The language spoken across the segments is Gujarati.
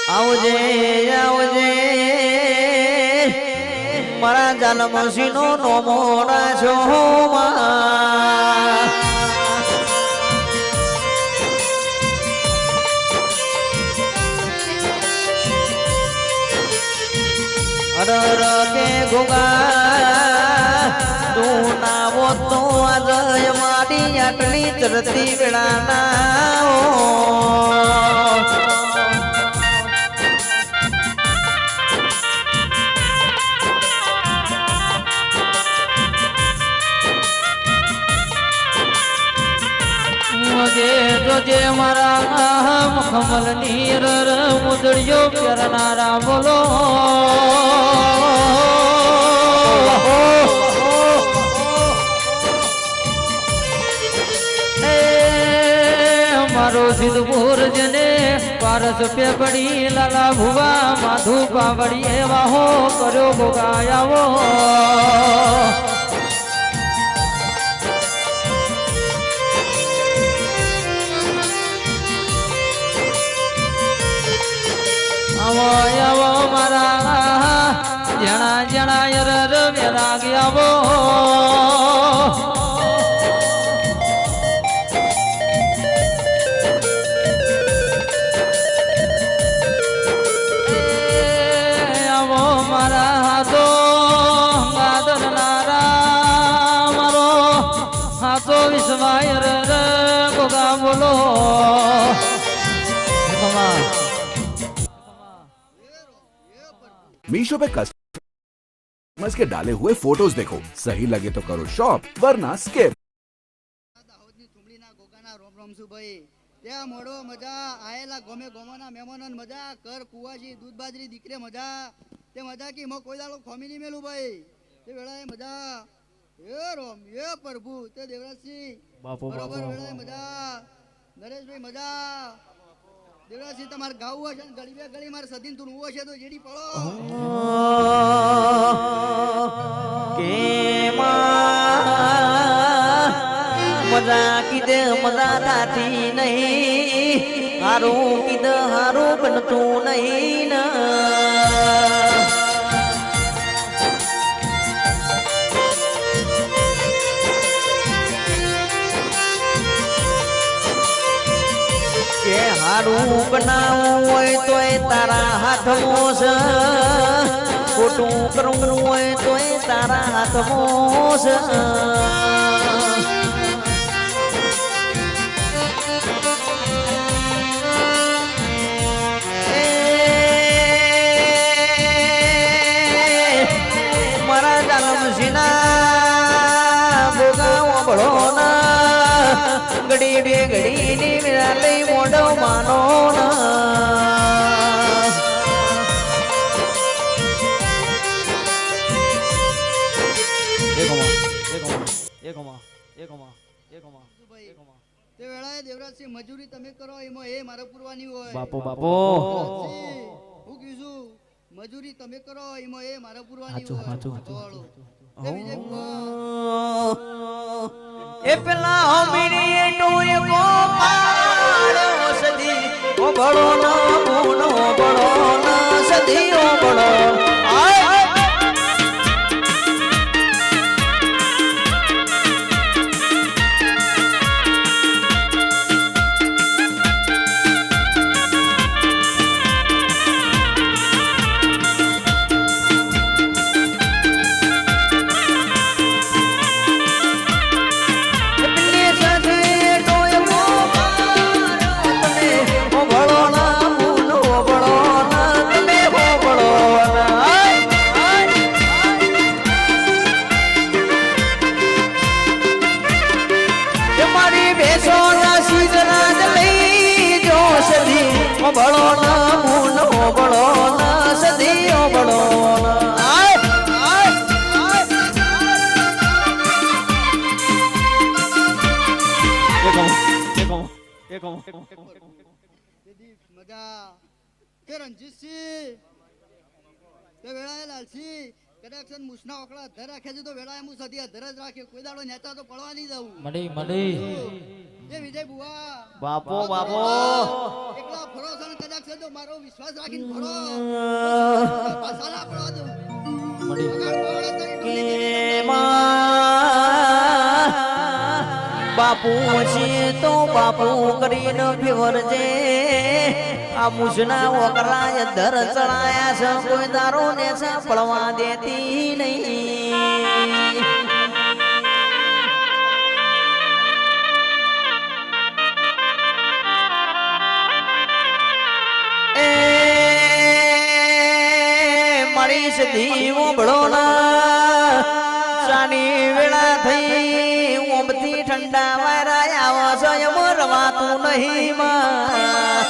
આવજે આવજે મારા જન્મસિંહનો નોમો રાજો અરર કે ગોગા તું નાવો તો આજ મારી આટલી ચરતી વેળાના જોજે મારા કમલ નીર મુદડિયો કરનારા બોલો મારો સિદ્ધપુર જને પારસ પે પડી લાલા ભુવા માધુ પાવડી એવા હો કર્યો ગોગાયાવો આવો આવો મારા જણા જણા યર વેરા ગયાવો આવો મારા હાથો ગાદન નારા મારો હાથો વિશ્વાયર ગોગા બોલો मीशो पे कस्टमर्स के डाले हुए फोटोज देखो सही लगे तो करो शॉप वरना स्किप દાહોદની થુમડીના ગોગાના રોમ રોમ છું ભાઈ ત્યાં મોડો મજા આયેલા ગમે ગોમાના મહેમાનો મજા કર કુવાજી દૂધ બાજરી દીકરે મજા તે મજા કી મો કોઈ દાડો ખોમી નહીં મેલું ભાઈ તે વેળાએ મજા એ રોમ એ પ્રભુ તે દેવરાજસિંહ બરોબર વેળાએ મજા નરેશભાઈ મજા દેવરાજસિંહ તમારે ગાવું હશે ને ગળી બે ગળી મારે સદીન તું હશે તો જેડી પડો કે મજા કીધે મજા થાતી નહીં હારું કીધે હારું બનતું નહીં કે હારું બનાવવું હોય તોય તારા હાથમાં છે ખોટું કરવું હોય તોય તારા હાથમાં છે મારા જન્મસિંહના ભોગાવો ભળો ના ઘડી બે ઘડી ની મેળા લઈ મોઢો માનો તે વેળાએ દેવરાજસિંહ મજૂરી તમે કરો એમાં એ મારે પૂરવાની હોય બાપો બાપો હું કીધું મજૂરી તમે કરો એમાં એ મારે પૂરવાની હોય એ પેલા હમીરી ટોય કો પાડો સદી ઓ બળો ના બોનો બળો ના સદી ઓ બળો બળો ના મૂનો બળો ના સદીઓ બળો મજા કે રણજીતસિંહ તે વેળાએ લાલસિંહ કદાચ છે ને મૂછના ઓકળા ધર રાખે છે તો વેળા એમ સધી અધર જ રાખે કોઈ દાડો નેતા તો પડવા નહીં દઉં મડી મડી એ વિજય બુઆ બાપો બાપો એકલા ફરો છે ને કદાચ છે તો મારો વિશ્વાસ રાખીને ફરો પાછા ના પડવા દઉં મડી વગાડ પાવડે તારી કે ડોલી દીધી. માં બાપુ છે તો બાપુ કરીને ફેવરજે આ મુસના ઓકરા ધર ચડાયા છે કોઈ દારો ને પડવા દેતી નહીં એ મારી સધી ઓબળો ના ચાની વેળા થઈ ઓમથી ઠંડા વારા આવો છો એમ રવાતું નહીં માં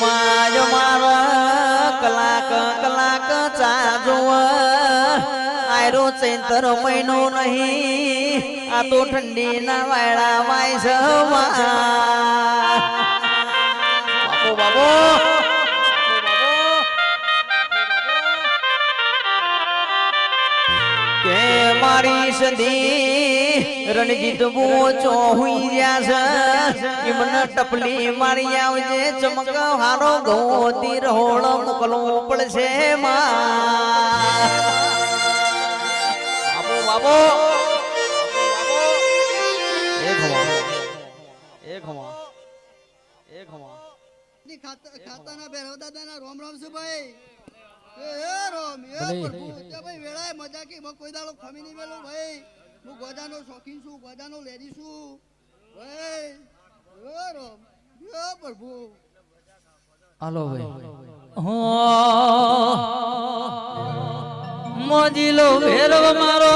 માજો મારા કલાક કલાક ચાજો આયરો ચૈતર મહિનો નહીં આ તો ઠંડી ના વાયડા વાય છે બાપો બાપો કે મારી સદી રણજીત બોચો હુઈ રહ્યા છે એમને ટપલી મારી આવજે ચમક હારો ગોતી રહોળ મોકલવો પડશે માં બાપો ની ખાતાના ભેરવ દાદાના રોમ રોમ છે ભાઈ એ રોમ એ પ્રભુ તે ભાઈ વેળાએ મજા કે મો કોઈ દાડો ખમી નહીં મેલો ભાઈ હું ગોજાનો શોખીન છું ગોજાનો લેડી છું ભાઈ એ રોમ એ પ્રભુ હાલો ભાઈ મોજીલો ભેરવ મારો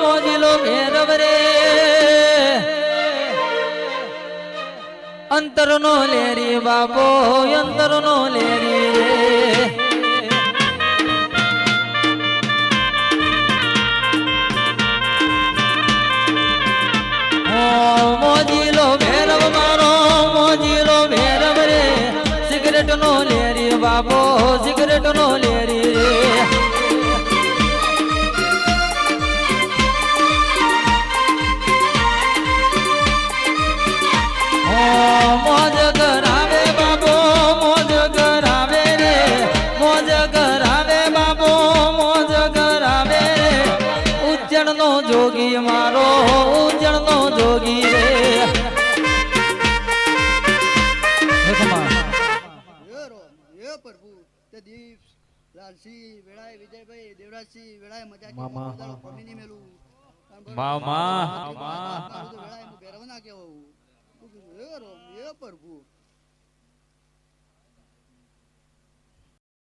મોજીલો ભેરવ રે અંતરનો લેરી બાપો અંતરનો લેરી રે મોજીલો ભેરવ મારો મોજીલો ભેરવ રે સિગરેટ નો લેરી બાપો સિગરેટ નો લેરી રે મોજ કરાવે બાપો મોજ કરાવે રે મોજ કરાવે બાપો મોજ કરાવે રે ઉજ્જણ નો જોગી મારો ઉજ્જણ નો જોગી રે એ રોમ એ પ્રભુ તે દીપ લાલસી વેળાએ વિજયભાઈ દેવરાજસિંહ વેળાએ મજા કે મો કોઈ દાડો ખમી નહીં મેલું મામા વેળાએ હું ભેરવ ના કેવો એ રોમ એ પ્રભુ